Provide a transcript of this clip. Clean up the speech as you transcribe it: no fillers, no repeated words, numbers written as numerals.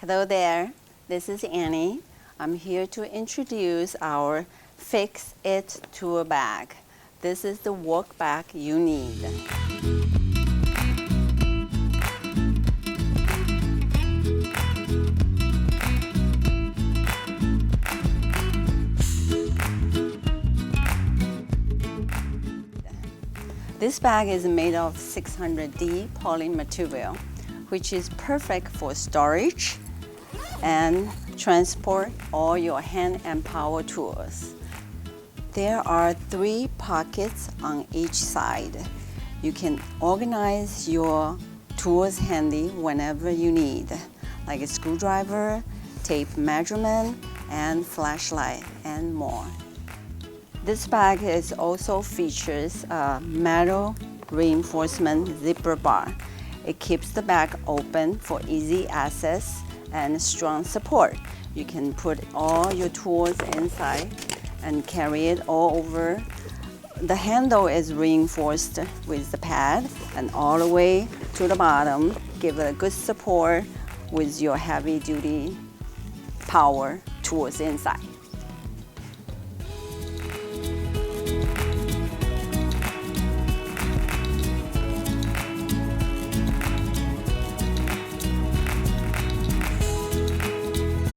Hello there, this is Annie. I'm here to introduce our Fix It tour bag. This is the work bag you need. This bag is made of 600D poly material, which is perfect for storage and transport all your hand and power tools. There are 3 pockets on each side. You can organize your tools handy whenever you need, like a screwdriver, tape measurement, and flashlight, and more. This bag also features a metal reinforcement zipper bar. It keeps the bag open for easy access and strong support. You can put all your tools inside and carry it all over. The handle is reinforced with the pad and all the way to the bottom. Give it a good support with your heavy-duty power tools inside.